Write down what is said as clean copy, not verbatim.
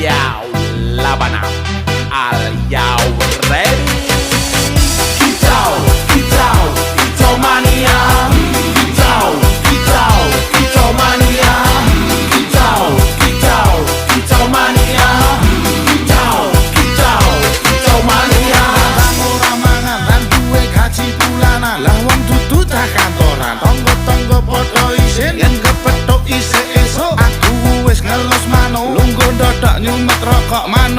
Yo, Labana, are you ready? Kicau, kicau, kicau mania. Kicau, kicau, kicau mania. Kicau, kicau, kicau mania. Kicau, kicau, kicau mania. Ora mangan lan duwe gaji bulanan. Lah wong dudu tak kantoran. Tonggo-tonggo padha isin yen kepethuk isih esuk. Aku wis ngelus manuk. Lungguh ndodok nyumet rokok manuk.